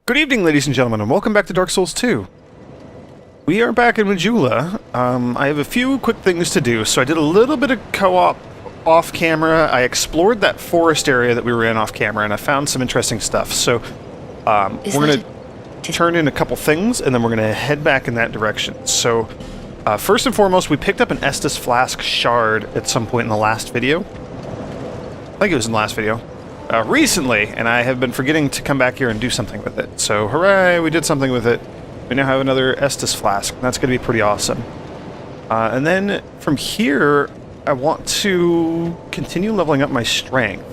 Good evening, ladies and gentlemen, and welcome back to Dark Souls 2. We are back in Majula. I have a few quick things to do, so I did a little bit of co-op off-camera. I explored that forest area that we were in off-camera, and I found some interesting stuff. So, we're going to turn in a couple things, and then we're going to head back in that direction. So, first and foremost, we picked up an Estus Flask shard at some point in the last video. I think it was in the last video. Recently, and I have been forgetting to come back here and do something with it. So, hooray, we did something with it. We now have another Estus Flask, and that's going to be pretty awesome. And then, from here, I want to continue leveling up my strength.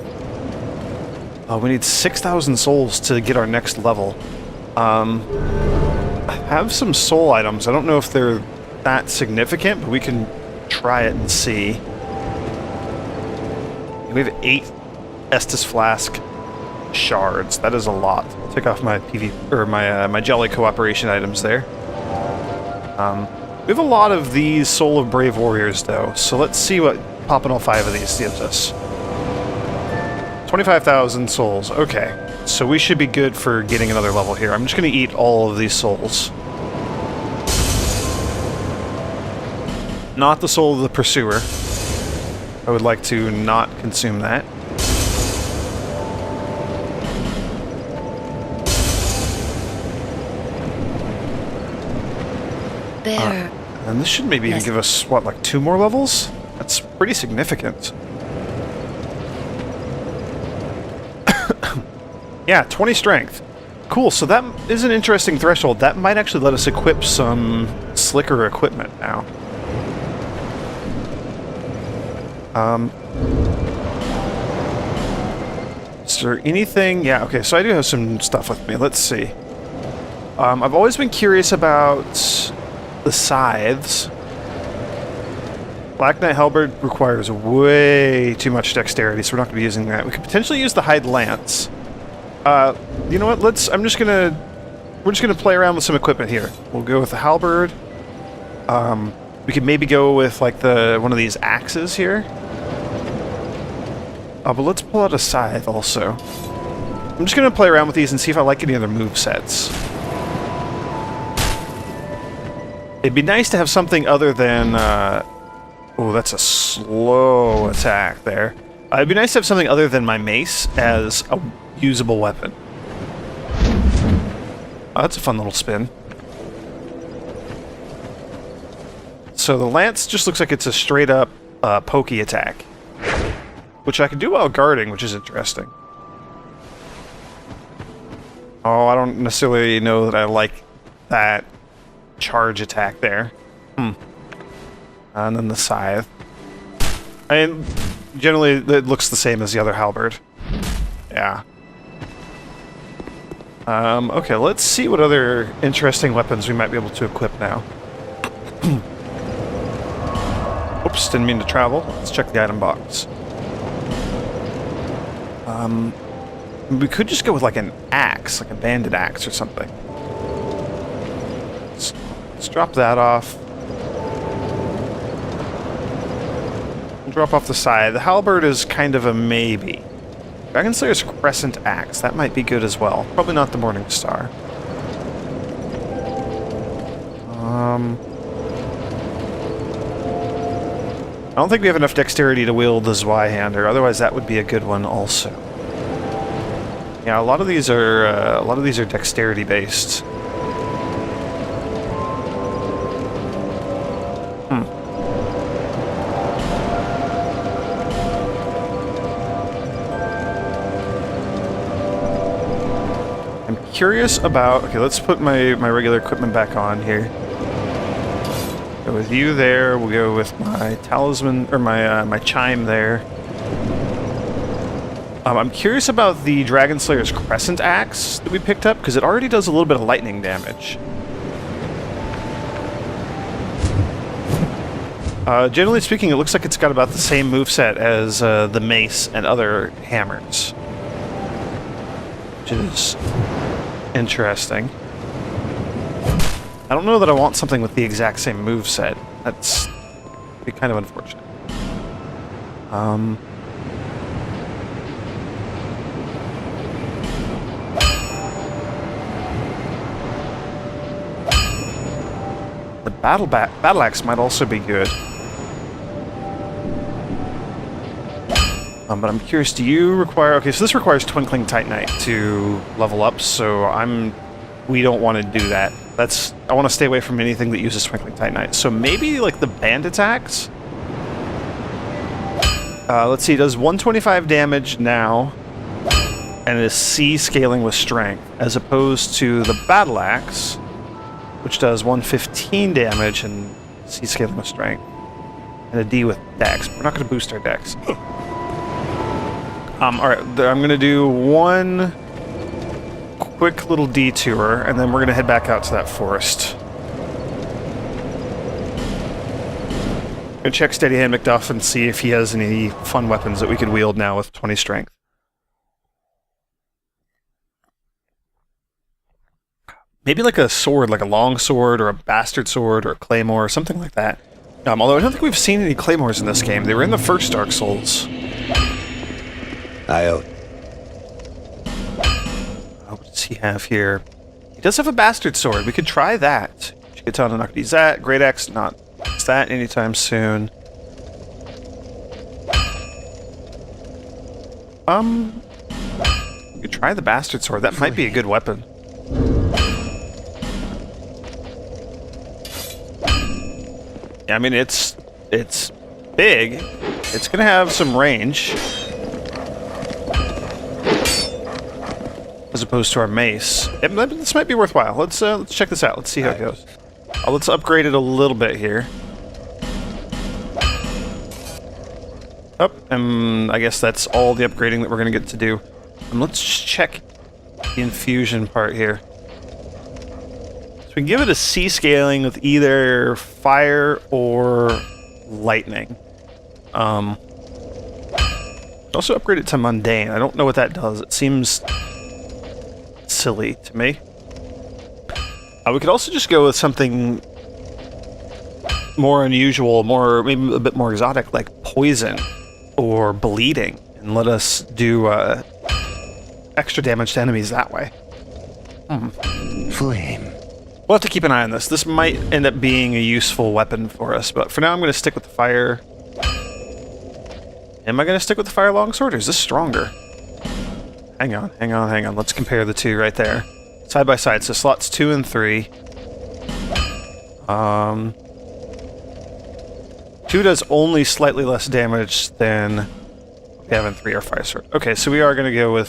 We need 6,000 souls to get our next level. I have some soul items. I don't know if they're that significant, but we can try it and see. We have 8 Estus Flask shards. That is a lot. I'll take off my my Jelly Cooperation items there. We have a lot of these Soul of Brave Warriors, though, so let's see what popping all 5 of these gives us. 25,000 souls. Okay, so we should be good for getting another level here. I'm just going to eat all of these souls. Not the soul of the Pursuer. I would like to not consume that. And this should maybe even give us, what, like 2 more levels? That's pretty significant. Yeah, 20 strength. Cool, so that is an interesting threshold. That might actually let us equip some slicker equipment now. Is there anything? Yeah, okay, so I do have some stuff with me. Let's see. I've always been curious about the scythes. Black Knight Halberd requires way too much dexterity, so we're not going to be using that. We could potentially use the Hide Lance. You know what? We're just gonna play around with some equipment here. We'll go with the halberd. We could maybe go with like one of these axes here. But let's pull out a scythe also. I'm just gonna play around with these and see if I like any other movesets. It'd be nice to have something other than, oh, that's a slow attack there. It'd be nice to have something other than my mace as a usable weapon. Oh, that's a fun little spin. So the lance just looks like it's a straight-up pokey attack, which I can do while guarding, which is interesting. Oh, I don't necessarily know that I like that charge attack there. And then the scythe. I mean, generally it looks the same as the other halberd. Yeah. Okay, let's see what other interesting weapons we might be able to equip now. Oops, didn't mean to travel. Let's check the item box. We could just go with like an axe, like a banded axe or something. Let's drop that off. Drop off the side. The halberd is kind of a maybe. Dragonslayer's Crescent Axe. That might be good as well. Probably not the Morning Star. I don't think we have enough dexterity to wield the Zweihander. Otherwise, that would be a good one also. Yeah, a lot of these are dexterity based. Curious about... Okay, let's put my regular equipment back on here. Go with you there. We'll go with my talisman, or my chime there. I'm curious about the Dragonslayer's Crescent Axe that we picked up, because it already does a little bit of lightning damage. Generally speaking, it looks like it's got about the same moveset as the mace and other hammers. Which is interesting. I don't know that I want something with the exact same moveset. That's be kind of unfortunate. The battle axe might also be good. But I'm curious, do you require... Okay, so this requires Twinkling Titanite to level up, so we don't want to do that. I want to stay away from anything that uses Twinkling Titanite. So maybe, like, the bandit axe? Let's see, it does 125 damage now, and it is C scaling with strength, as opposed to the battle axe, which does 115 damage and C scaling with strength, and a D with dex. We're not going to boost our dex. Alright, I'm going to do one quick little detour, and then we're going to head back out to that forest. Gonna check Steadyhand McDuff and see if he has any fun weapons that we could wield now with 20 strength. Maybe like a sword, like a long sword, or a bastard sword, or a claymore, or something like that. Although I don't think we've seen any claymores in this game. They were in the first Dark Souls. What does he have here? He does have a bastard sword. We could try that. Shigatana, not gonna use that. Great Axe, not use that anytime soon. We could try the bastard sword. That might be a good weapon. Yeah, I mean, it's big. It's gonna have some range. As opposed to our mace. This might be worthwhile. Let's check this out. Let's see how it goes. Let's upgrade it a little bit here. And I guess that's all the upgrading that we're going to get to do. And let's check the infusion part here. So we can give it a C scaling with either fire or lightning. Also upgrade it to mundane. I don't know what that does. It seems silly to me. We could also just go with something more unusual, maybe a bit more exotic, like poison or bleeding, and let us do extra damage to enemies that way. Flame. We'll have to keep an eye on this. This might end up being a useful weapon for us, but for now I'm going to stick with the fire. Am I going to stick with the fire longsword, or is this stronger? Hang on. Let's compare the two right there. Side by side, so slots 2 and 3. 2 does only slightly less damage than we have in 3 or Fire Sword. Okay, so we are going to go with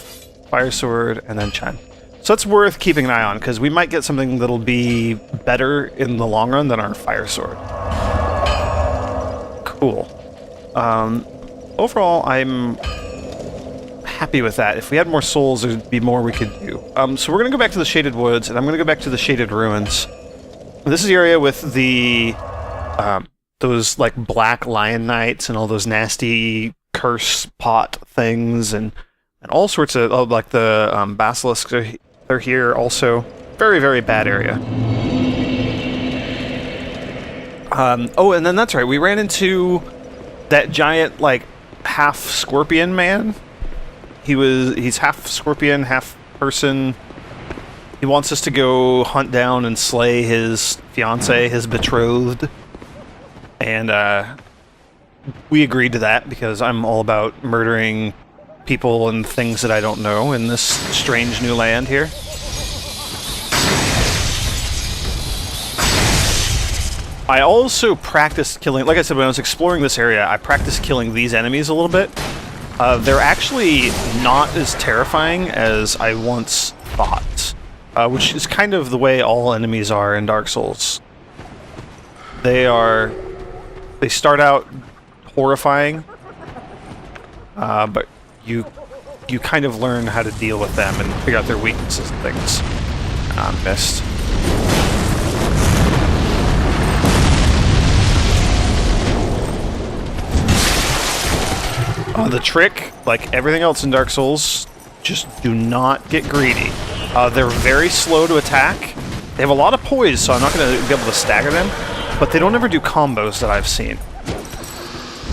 Fire Sword and then Chime. So that's worth keeping an eye on, because we might get something that'll be better in the long run than our Fire Sword. Cool. Overall, I'm happy with that. If we had more souls, there'd be more we could do. So we're going to go back to the Shaded Woods, and I'm going to go back to the Shaded Ruins. This is the area with the those like black lion knights and all those nasty curse pot things, and all sorts of like the basilisks are here also. Very, very bad area. Oh, and then that's right. We ran into that giant like half scorpion man. He's half scorpion, half person. He wants us to go hunt down and slay his fiancée, his betrothed. And we agreed to that because I'm all about murdering people and things that I don't know in this strange new land here. I also practiced killing, like I said, when I was exploring this area, I practiced killing these enemies a little bit. They're actually not as terrifying as I once thought, which is kind of the way all enemies are in Dark Souls. They start out horrifying, but you kind of learn how to deal with them and figure out their weaknesses and things. Missed. The trick, like everything else in Dark Souls, just do not get greedy. They're very slow to attack. They have a lot of poise, so I'm not going to be able to stagger them, but they don't ever do combos that I've seen.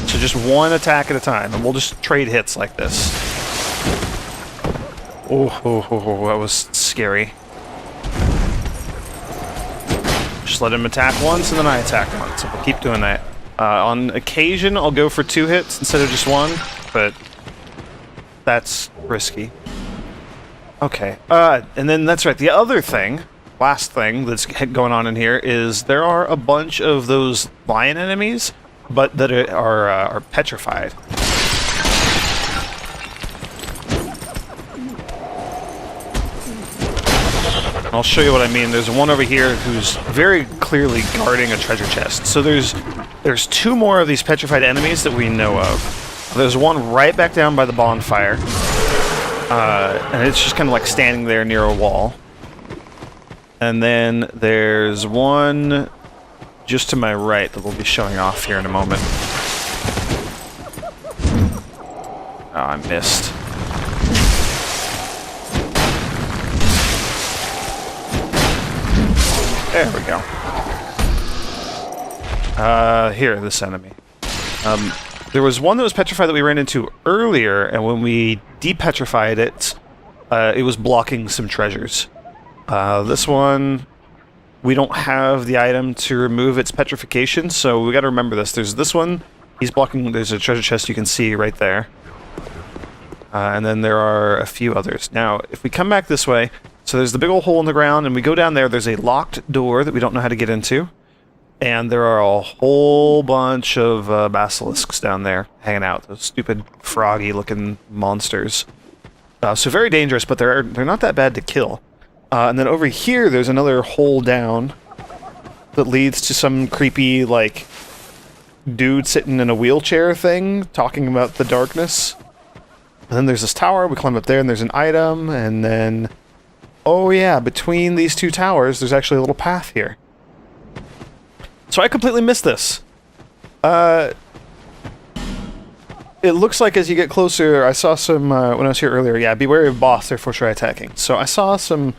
So just one attack at a time, and we'll just trade hits like this. Oh, that was scary. just let him attack once, and then I attack once. So we'll keep doing that. On occasion, I'll go for 2 hits instead of just 1, but that's risky. Okay, and then that's right. The other thing, last thing that's going on in here is there are a bunch of those lion enemies, but that are petrified. I'll show you what I mean. There's one over here who's very clearly guarding a treasure chest. So there's 2 more of these petrified enemies that we know of. There's one right back down by the bonfire, and it's just kind of like standing there near a wall. And then there's one just to my right that we'll be showing off here in a moment. Oh, I missed. There we go. Here, this enemy. There was one that was petrified that we ran into earlier, and when we de-petrified it, it was blocking some treasures. This one, we don't have the item to remove its petrification, so we gotta remember this. There's this one, he's blocking, there's a treasure chest you can see right there. And then there are a few others. Now, if we come back this way, so there's the big old hole in the ground, and we go down there, there's a locked door that we don't know how to get into. And there are a whole bunch of basilisks down there hanging out. Those stupid froggy-looking monsters. So very dangerous, but they're not that bad to kill. And then over here, there's another hole down that leads to some creepy, like, dude sitting in a wheelchair thing, talking about the darkness. And then there's this tower, we climb up there, and there's an item, and then... Oh yeah, between these 2 towers, there's actually a little path here. So I completely missed this. It looks like as you get closer, I saw some, when I was here earlier, yeah, beware of boss, therefore try attacking. So I saw some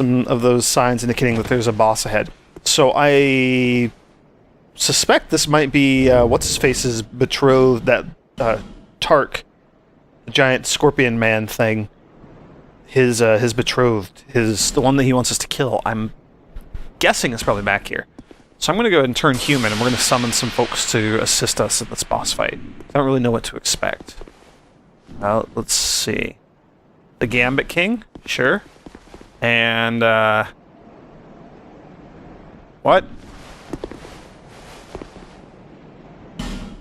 of those signs indicating that there's a boss ahead. So I suspect this might be, what's-his-face's betrothed, that, Tark, the giant scorpion man thing. His betrothed, the one that he wants us to kill. I'm guessing it's probably back here. So I'm going to go ahead and turn human, and we're going to summon some folks to assist us in this boss fight. I don't really know what to expect. Let's see. The Gambit King? Sure. And, what?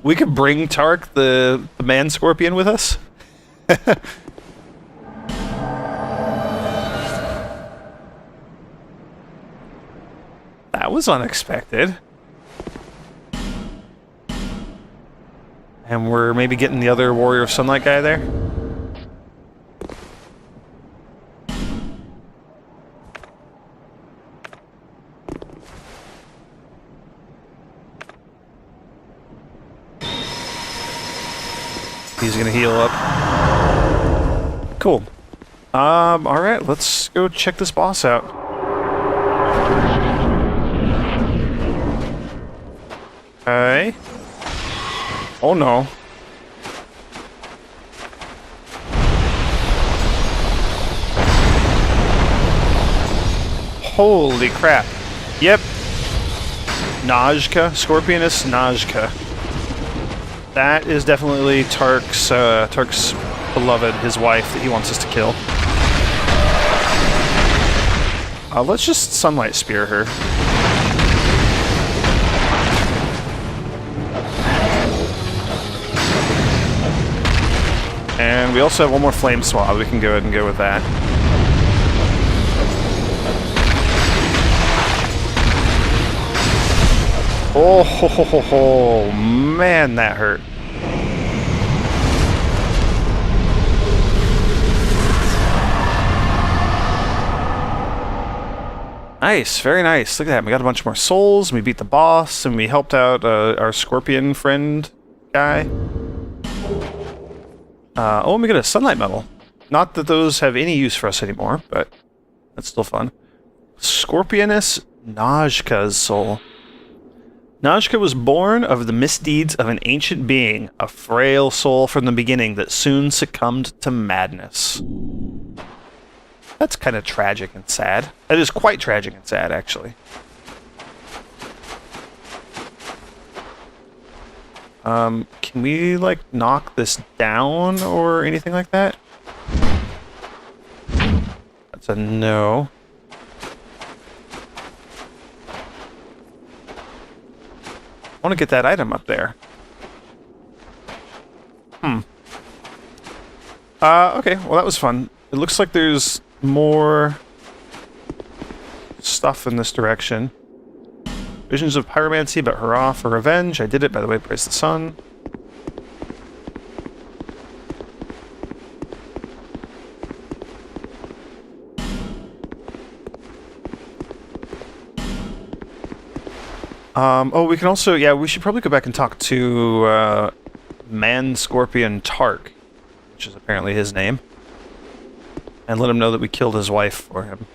We could bring Tark, the man-scorpion, with us? That was unexpected. And we're maybe getting the other Warrior of Sunlight guy there? He's gonna heal up. Cool. Alright, let's go check this boss out. Okay. Oh no. Holy crap. Yep. Najka. Scorpioness Najka. That is definitely Tark's beloved, his wife, that he wants us to kill. Let's just Sunlight Spear her. And we also have one more Flame Swab. We can go ahead and go with that. Oh, ho, ho, ho, ho. Man, that hurt. Nice, very nice. Look at that. We got a bunch more souls. We beat the boss, and we helped out our scorpion friend guy. Oh, and we got a sunlight medal. Not that those have any use for us anymore, but that's still fun. Scorpioness Najka's soul. Najka was born of the misdeeds of an ancient being, a frail soul from the beginning that soon succumbed to madness. That's kind of tragic and sad. That is quite tragic and sad, actually. Can we, like, knock this down or anything like that? That's a no. I want to get that item up there. Okay, well that was fun. It looks like there's more stuff in this direction. Visions of pyromancy, but hurrah for revenge. I did it, by the way, praise the sun. Oh, we can also, yeah, we should probably go back and talk to, Man Scorpion Tark, which is apparently his name, and let him know that we killed his wife for him.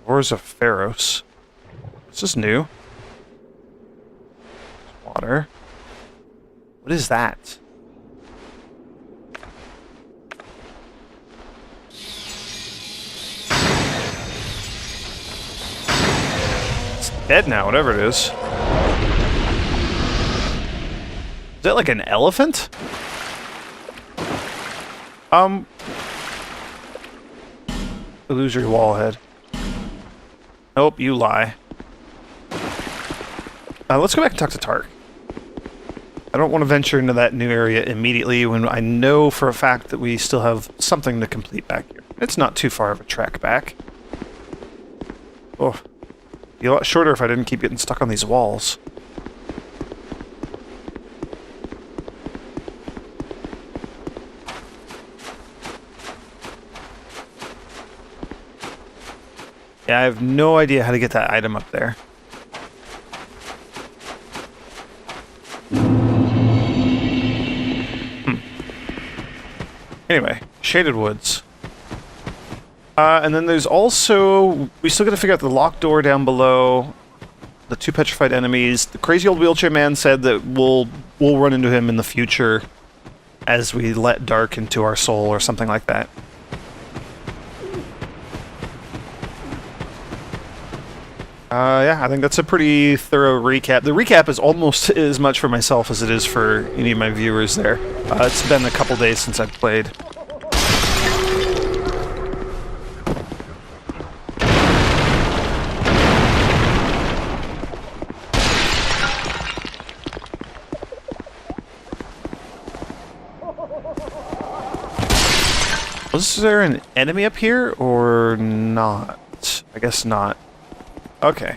Wars of Pharos. This is new. Water. What is that? Dead now, whatever it is. Is that like an elephant? Illusory wall head. Nope, you lie. Let's go back and talk to Tark. I don't want to venture into that new area immediately when I know for a fact that we still have something to complete back here. It's not too far of a trek back. Oh. Be a lot shorter if I didn't keep getting stuck on these walls. Yeah, I have no idea how to get that item up there. Anyway, Shaded Woods. And then there's also... We still gotta figure out the locked door down below. The 2 petrified enemies. The crazy old wheelchair man said that we'll run into him in the future as we let dark into our soul or something like that. Yeah, I think that's a pretty thorough recap. The recap is almost as much for myself as it is for any of my viewers there. It's been a couple days since I've played. Was there an enemy up here, or not? I guess not. Okay.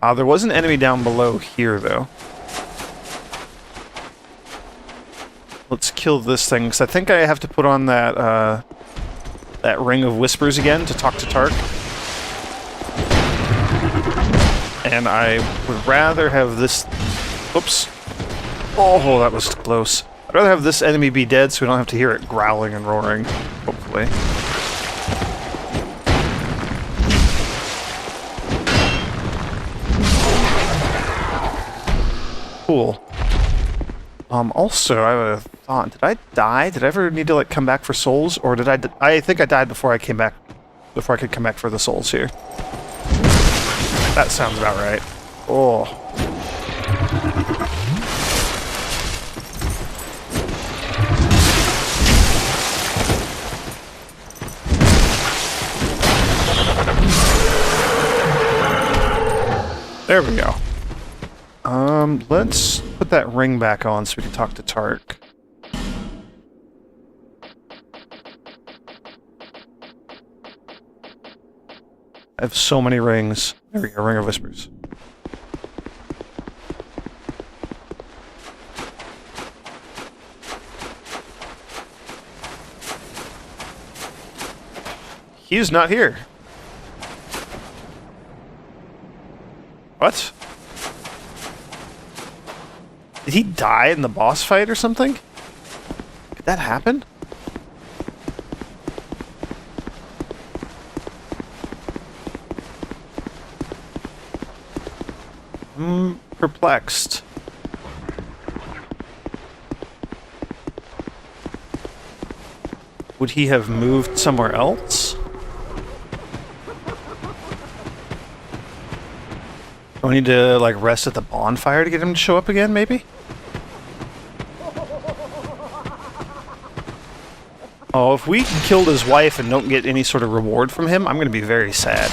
There was an enemy down below here, though. Let's kill this thing, because I think I have to put on that, that Ring of Whispers again to talk to Tark. And I would rather have this... Oops. Oh, that was close. I'd rather have this enemy be dead so we don't have to hear it growling and roaring, hopefully. Cool. Also, I have a thought. Did I die? Did I ever need to, like, come back for souls? Or did I think I died before I came back... Before I could come back for the souls here. That sounds about right. Oh. There we go. Let's put that ring back on so we can talk to Tark. I have so many rings. There we go, Ring of Whispers. He's not here. What? Did he die in the boss fight or something? Did that happen? I'm perplexed. Would he have moved somewhere else? We need to, like, rest at the bonfire to get him to show up again, maybe? Oh, if we killed his wife and don't get any sort of reward from him, I'm gonna be very sad.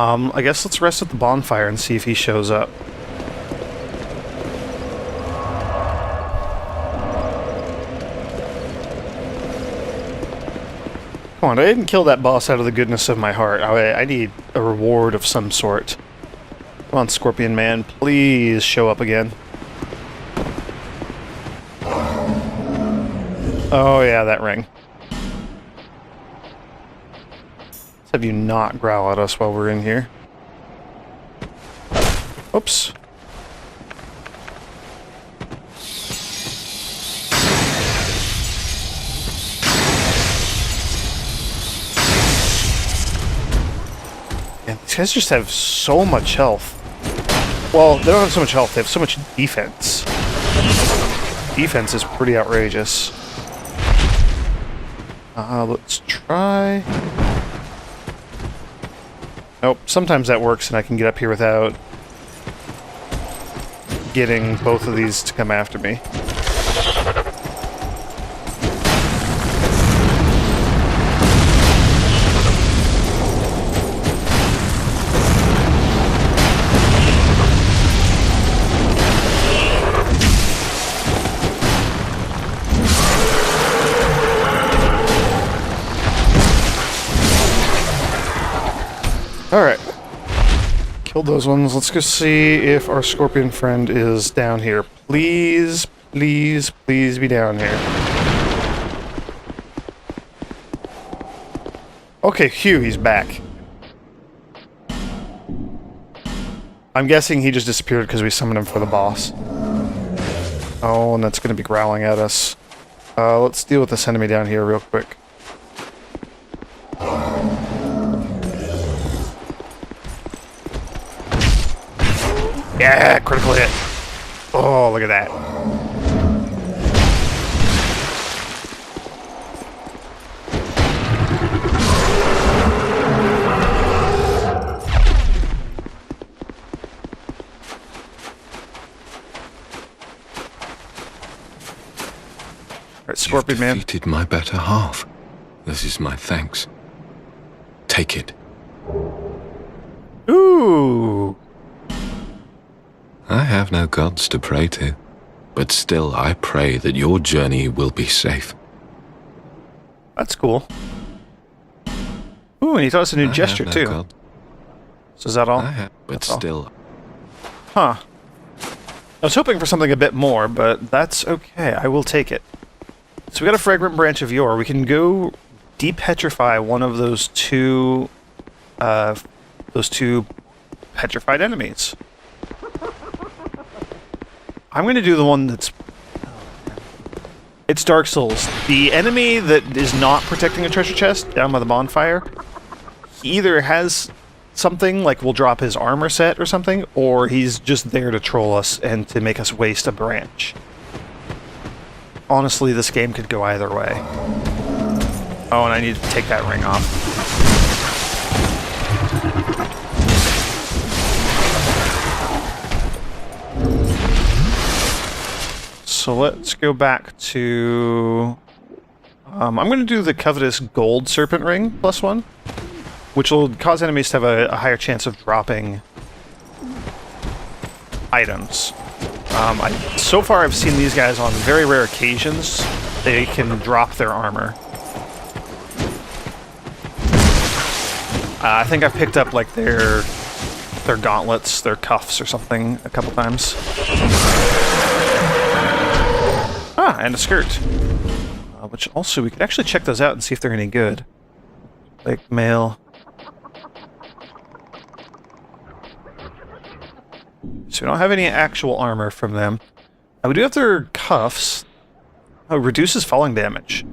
I guess let's rest at the bonfire and see if he shows up. Come on, I didn't kill that boss out of the goodness of my heart. I need a reward of some sort. Come on, Scorpion Man, please show up again. Oh yeah, that ring. Let's have you not growl at us while we're in here. Oops. Man, these guys just have so much health. Well, they don't have so much health, they have so much defense. Defense is pretty outrageous. Let's try... Nope, sometimes that works and I can get up here without getting both of these to come after me. Alright. Killed those ones. Let's go see if our scorpion friend is down here. Please, please, please be down here. Okay, phew, he's back. I'm guessing he just disappeared because we summoned him for the boss. Oh, and that's going to be growling at us. Let's deal with this enemy down here real quick. Yeah, critical hit. Oh, look at that. Alright, Scorpion Man. You've defeated my better half. This is my thanks. Take it. Ooh. I have no gods to pray to, but still I pray that your journey will be safe. That's cool. Ooh, and he taught us a new gesture, too. God. So is that all? But still... Huh. I was hoping for something a bit more, but that's okay. I will take it. So we got a fragrant branch of yore. We can go de-petrify one of those two petrified enemies. I'm going to do the one that's... It's Dark Souls. The enemy that is not protecting a treasure chest down by the bonfire, he either has something, like will drop his armor set or something, or he's just there to troll us and to make us waste a branch. Honestly, this game could go either way. Oh, and I need to take that ring off. So let's go back to... I'm going to do the covetous gold serpent ring +1, which will cause enemies to have a higher chance of dropping items. So far I've seen these guys on very rare occasions. They can drop their armor. I think I've picked up like their gauntlets, their cuffs or something a couple times. Ah, and a skirt. Which also, we could actually check those out and see if they're any good. Like, mail. So we don't have any actual armor from them. We do have their cuffs. Oh, reduces falling damage.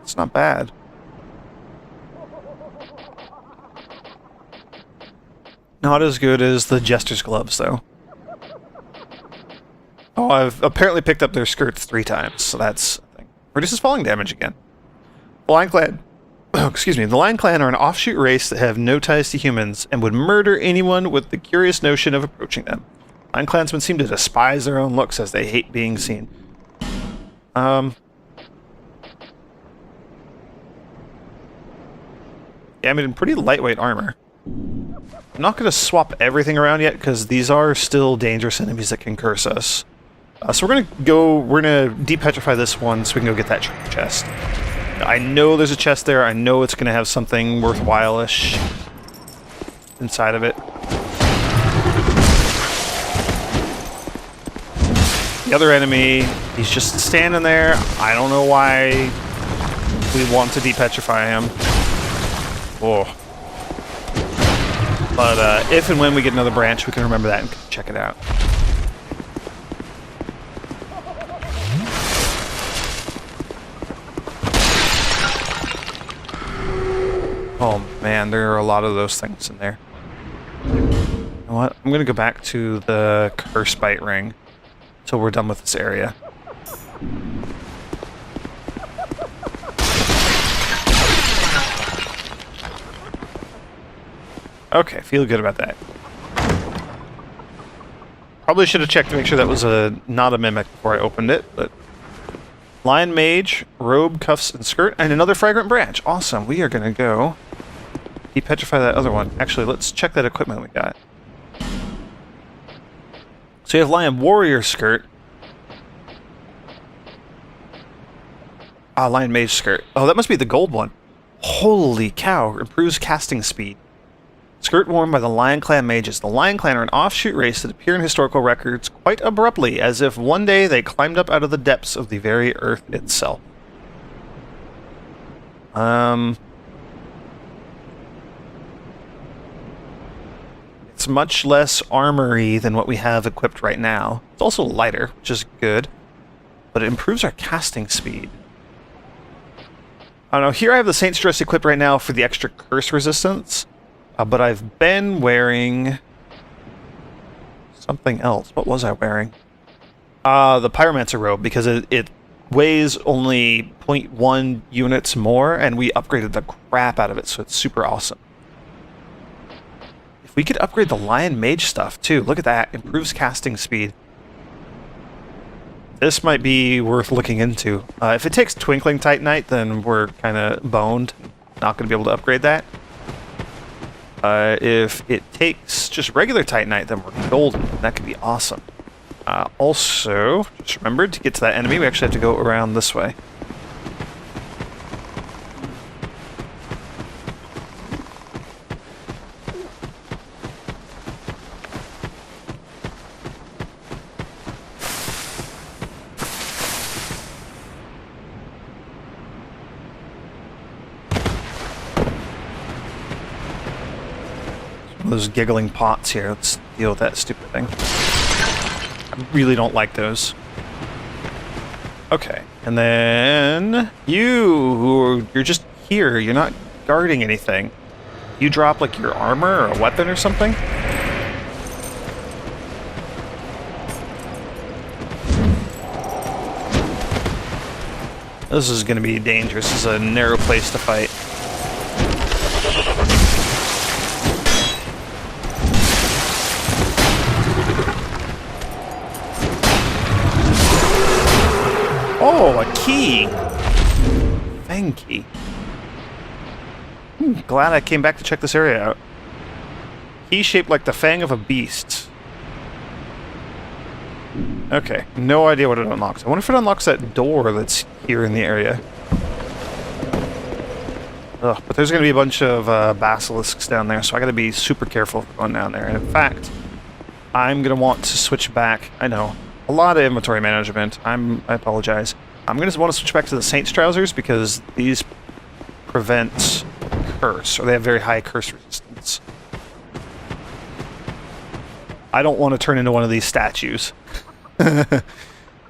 It's not bad. Not as good as the Jester's gloves, though. Oh, I've apparently picked up their skirts 3 times, so that's a thing. Reduces falling damage again. The Lion Clan... Oh, excuse me. The Lion Clan are an offshoot race that have no ties to humans and would murder anyone with the curious notion of approaching them. Lion Clansmen seem to despise their own looks as they hate being seen. Yeah, I mean, pretty lightweight armor. I'm not going to swap everything around yet, because these are still dangerous enemies that can curse us. So we're going to de-petrify this one so we can go get that chest. I know there's a chest there. I know it's going to have something worthwhile-ish inside of it. The other enemy, he's just standing there. I don't know why we want to de-petrify him. Oh. But if and when we get another branch, we can remember that and check it out. Oh man, there are a lot of those things in there. You know what? I'm gonna go back to the Curse Bite Ring until we're done with this area. Okay, feel good about that. Probably should have checked to make sure that was not a mimic before I opened it, but... Lion Mage, Robe, Cuffs, and Skirt, and another Fragrant Branch. Awesome, we are gonna go de-petrify that other one. Actually, let's check that equipment we got. So you have Lion Warrior Skirt. Ah, Lion Mage Skirt. Oh, that must be the gold one. Holy cow, improves casting speed. Skirt worn by the Lion Clan mages. The Lion Clan are an offshoot race that appear in historical records quite abruptly, as if one day they climbed up out of the depths of the very earth itself. It's much less armory than what we have equipped right now. It's also lighter, which is good, but it improves our casting speed. I don't know, here I have the Saint's Dress equipped right now for the extra curse resistance. But I've been wearing something else. What was I wearing? The Pyromancer robe, because it weighs only 0.1 units more, and we upgraded the crap out of it, so it's super awesome. If we could upgrade the Lion Mage stuff, too, look at that. Improves casting speed. This might be worth looking into. If it takes Twinkling Titanite, then we're kind of boned. Not going to be able to upgrade that. If it takes just regular Titanite, then we're golden. That could be awesome. Also, just remembered, to get to that enemy, we actually have to go around this way. Those giggling pots here. Let's deal with that stupid thing. I really don't like those. Okay, and then you're just here. You're not guarding anything. You drop like your armor or a weapon or something? This is going to be dangerous. This is a narrow place to fight. Oh, a key! Fang key. Glad I came back to check this area out. Key shaped like the fang of a beast. Okay, no idea what it unlocks. I wonder if it unlocks that door that's here in the area. Ugh, but there's going to be a bunch of basilisks down there, so I got to be super careful going down there. And in fact, I'm going to want to switch back. I know, a lot of inventory management. I apologize. I'm going to want to switch back to the Saint's Trousers because these prevent curse, or they have very high curse resistance. I don't want to turn into one of these statues. This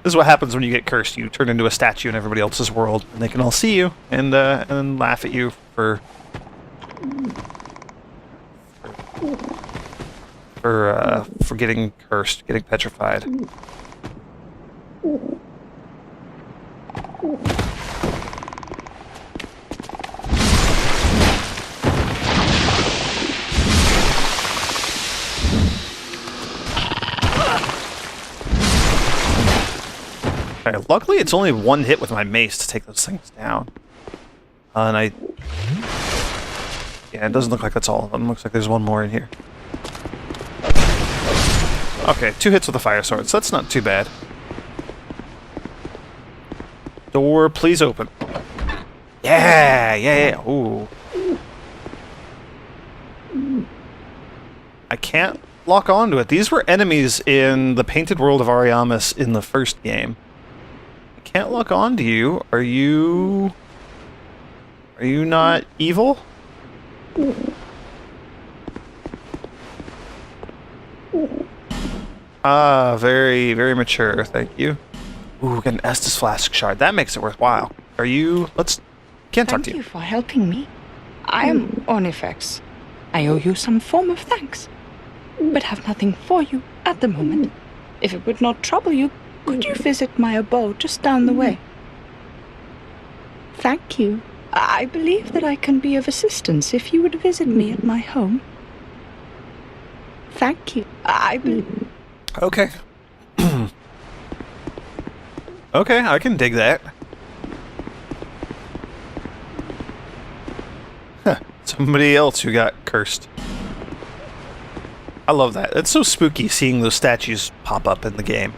is what happens when you get cursed. You turn into a statue in everybody else's world, and they can all see you and laugh at you for for getting cursed, getting petrified. Okay, luckily, it's only one hit with my mace to take those things down. And yeah, it doesn't look like that's all of them. Looks like there's one more in here. Okay, 2 hits with a fire sword, so that's not too bad. Door, please open. Yeah. Ooh. I can't lock onto it. These were enemies in the Painted World of Ariamis in the first game. I can't lock onto you. Are you not evil? Ah, very, very mature. Thank you. Ooh, get an Estus Flask shard. That makes it worthwhile. Are you... Can't talk to you. Thank you for helping me. I am Ornifex. I owe you some form of thanks, but have nothing for you at the moment. If it would not trouble you, could you visit my abode just down the way? Thank you. I believe that I can be of assistance if you would visit me at my home. Thank you. Okay. Okay, I can dig that. Huh. Somebody else who got cursed. I love that. It's so spooky seeing those statues pop up in the game.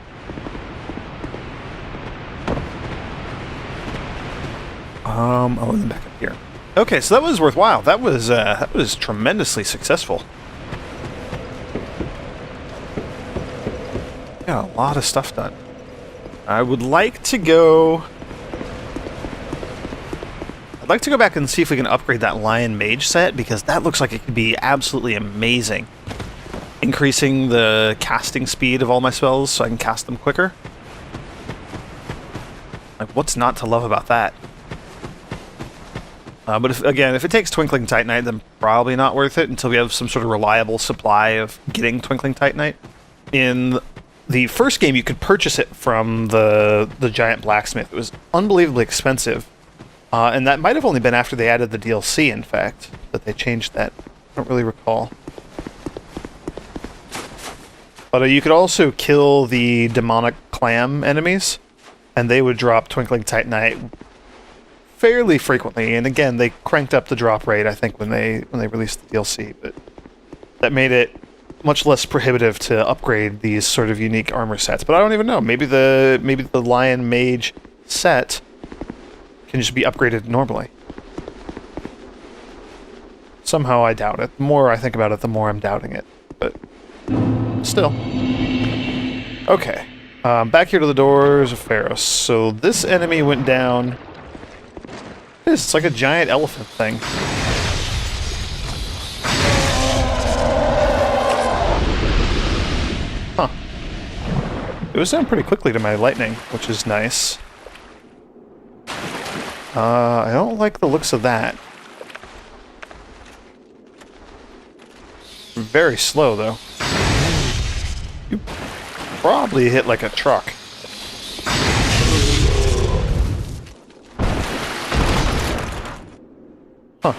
Oh, and then back up here. Okay, so that was worthwhile. That was tremendously successful. Yeah, a lot of stuff done. I would like to go... I'd like to go back and see if we can upgrade that Lion Mage set, because that looks like it could be absolutely amazing. Increasing the casting speed of all my spells so I can cast them quicker. Like, what's not to love about that? But if it takes Twinkling Titanite, then probably not worth it until we have some sort of reliable supply of getting Twinkling Titanite. In the first game, you could purchase it from the giant blacksmith. It was unbelievably expensive. And that might have only been after they added the DLC, in fact, that they changed that. I don't really recall. But you could also kill the demonic clam enemies, and they would drop Twinkling Titanite fairly frequently. And again, they cranked up the drop rate, I think, when they released the DLC. But that made it much less prohibitive to upgrade these sort of unique armor sets. But I don't even know. Maybe the Lion Mage set can just be upgraded normally. Somehow I doubt it. The more I think about it, the more I'm doubting it. But still. Okay. Back here to the doors of Pharos. So this enemy went down... It's like a giant elephant thing. Huh. It was down pretty quickly to my lightning, which is nice. I don't like the looks of that. Very slow, though. You probably hit like a truck. Huh.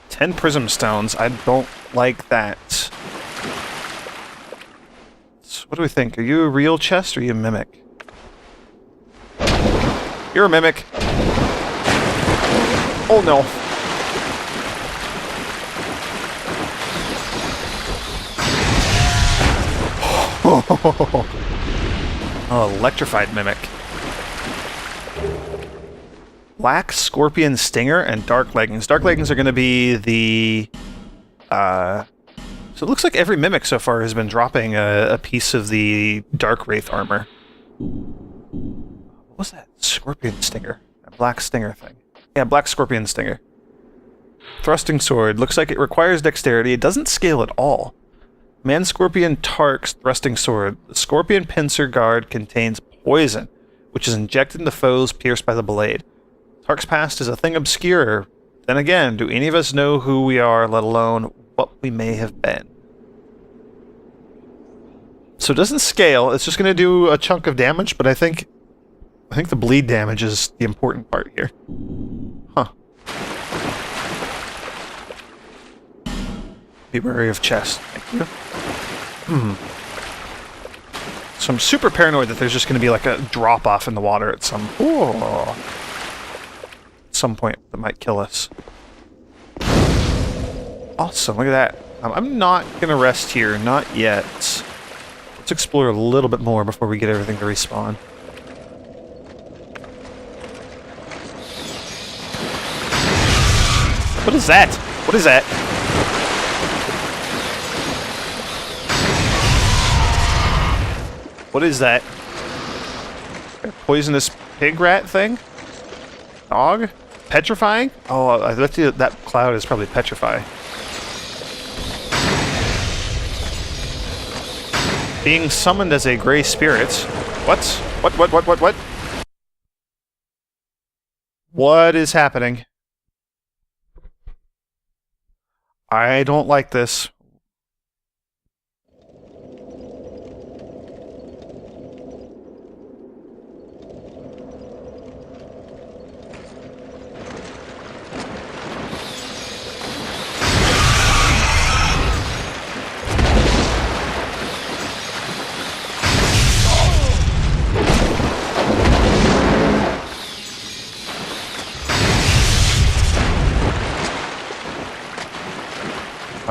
Ten prism stones. I don't like that. So what do we think? Are you a real chest or are you a mimic? You're a mimic. Oh no. Oh, electrified mimic. Black Scorpion Stinger and Dark Leggings. Dark Leggings are going to be the... So it looks like every mimic so far has been dropping a piece of the Dark Wraith armor. What was that? Scorpion Stinger. That Black Stinger thing. Yeah, Black Scorpion Stinger. Thrusting Sword. Looks like it requires dexterity. It doesn't scale at all. Man Scorpion Tark's Thrusting Sword. The Scorpion Pincer Guard contains poison, which is injected into foes pierced by the blade. Tark's past is a thing obscure. Then again, do any of us know who we are, let alone what we may have been? So it doesn't scale. It's just going to do a chunk of damage, but I think the bleed damage is the important part here. Huh. Be wary of chest. Thank you. So I'm super paranoid that there's just going to be like a drop-off in the water at some point that might kill us. Awesome, look at that. I'm not going to rest here, not yet. Let's explore a little bit more before we get everything to respawn. What is that? What is that? What is that? A poisonous pig rat thing? Dog? Petrifying? Oh, I bet you that cloud is probably petrify. Being summoned as a gray spirit. What? What? What is happening? I don't like this.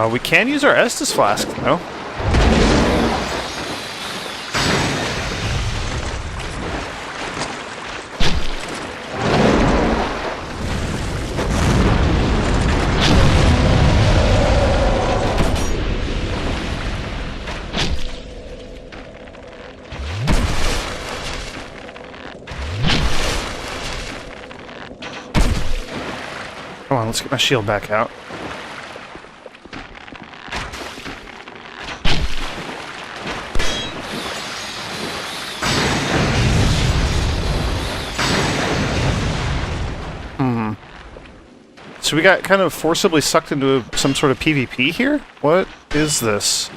We can use our Estus flask, though. Come on, let's get my shield back out. So we got kind of forcibly sucked into some sort of PvP here? What is this?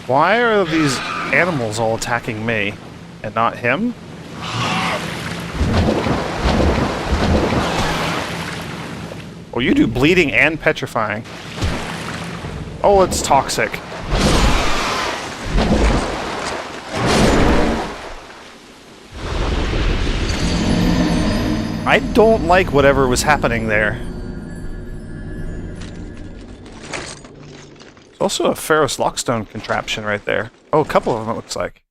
Why are these animals all attacking me and not him? Oh, you do bleeding and petrifying. Oh, it's toxic. I don't like whatever was happening there. Also a Ferrous Lockstone contraption right there. Oh, a couple of them it looks like.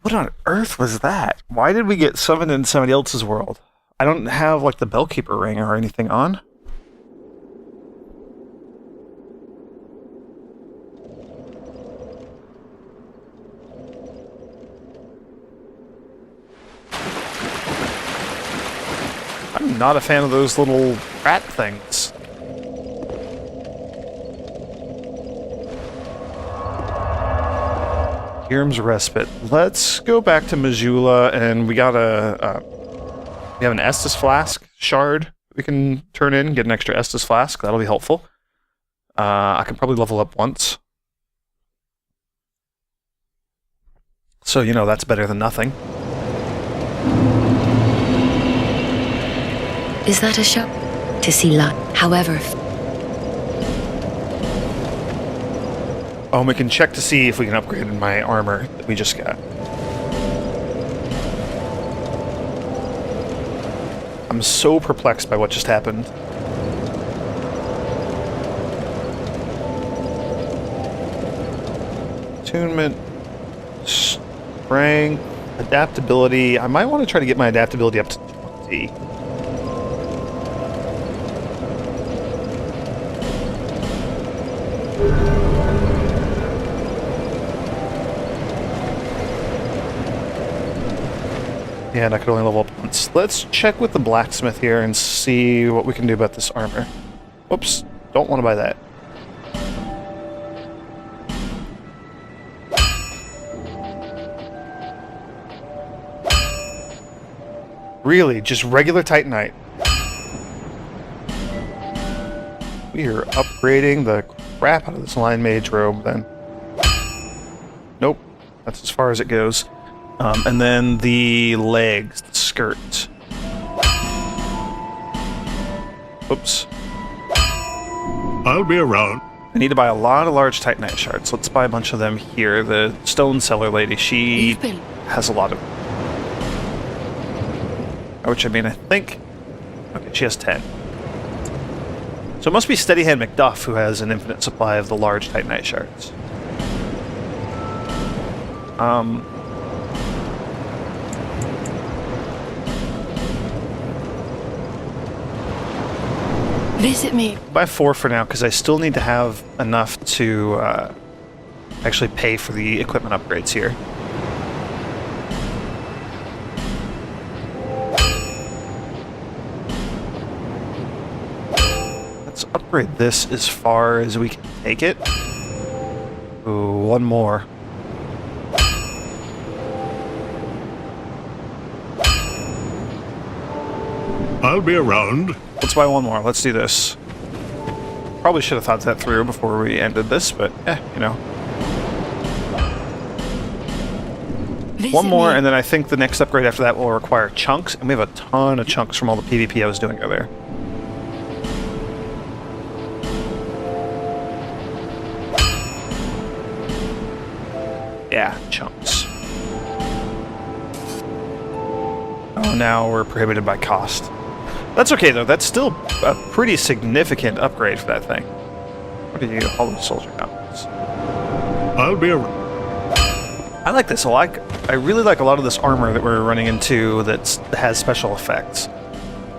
What on earth was that? Why did we get summoned in somebody else's world? I don't have like the Bellkeeper ring or anything on. I'm not a fan of those little rat things. Irm's Respite. Let's go back to Majula, and we got we have an Estus Flask shard we can turn in, get an extra Estus Flask. That'll be helpful. I can probably level up once. So, you know, that's better than nothing. Is that a show? To see light, however... Oh, and we can check to see if we can upgrade my armor that we just got. I'm so perplexed by what just happened. Attunement, strength, adaptability. I might want to try to get my adaptability up to 20. Yeah, and I could only level up once. Let's check with the blacksmith here and see what we can do about this armor. Whoops, don't want to buy that. Really, just regular Titanite. We are upgrading the crap out of this Lion Mage robe, then. Nope, that's as far as it goes. And then the legs, the skirt. Oops. I'll be around. I need to buy a lot of large Titanite shards. Let's buy a bunch of them here. The stone seller lady, she has a lot of them. Which, I mean, I think... Okay, she has 10. So it must be Steadyhand McDuff who has an infinite supply of the large Titanite shards. Visit me. Buy 4 for now, because I still need to have enough to actually pay for the equipment upgrades here. Let's upgrade this as far as we can take it. Ooh, one more. I'll be around. Let's buy one more. Let's do this. Probably should have thought that through before we ended this, but you know. One more, and then I think the next upgrade after that will require chunks, and we have a ton of chunks from all the PvP I was doing earlier. Yeah, chunks. Oh, now we're prohibited by cost. That's okay, though. That's still a pretty significant upgrade for that thing. What do you... All the soldier outfits. I'll be around. I like this a lot. I really like a lot of this armor that we're running into that has special effects.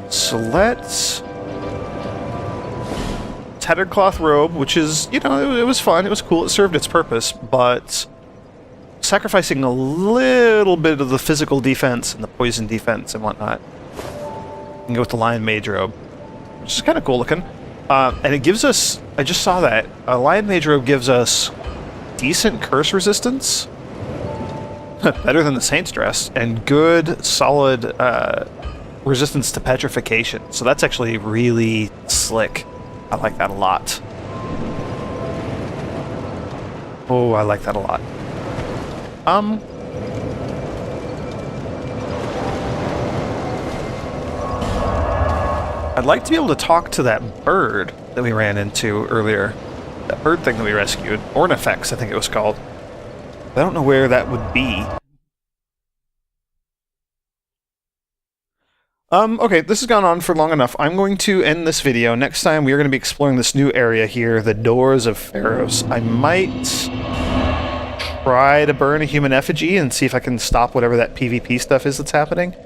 So let's... Tattered cloth robe, which is, you know, it was fun. It was cool. It served its purpose, but... sacrificing a little bit of the physical defense and the poison defense and whatnot. You can go with the Lion Mage robe, which is kind of cool looking. And it gives us, I just saw that, a Lion Mage robe gives us decent curse resistance, better than the Saint's dress, and good, solid resistance to petrification. So that's actually really slick. I like that a lot. Oh, I like that a lot. I'd like to be able to talk to that bird that we ran into earlier. That bird thing that we rescued. Ornifex, I think it was called. I don't know where that would be. Okay, this has gone on for long enough. I'm going to end this video. Next time, we are going to be exploring this new area here, the Doors of Pharos. I might try to burn a human effigy and see if I can stop whatever that PvP stuff is that's happening.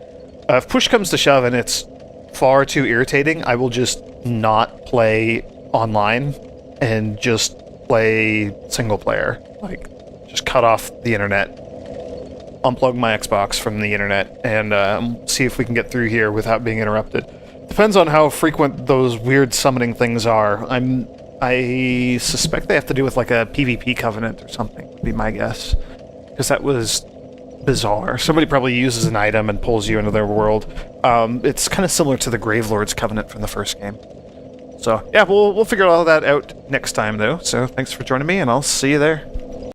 If push comes to shove and it's far too irritating, I will just not play online and just play single player. Like, just cut off the internet, unplug my Xbox from the internet, and see if we can get through here without being interrupted. Depends on how frequent those weird summoning things are. I suspect they have to do with like a PvP covenant or something, would be my guess. Because that was bizarre. Somebody probably uses an item and pulls you into their world. It's kind of similar to the Gravelord's Covenant from the first game. So, yeah, we'll figure all that out next time, though. So, thanks for joining me, and I'll see you there.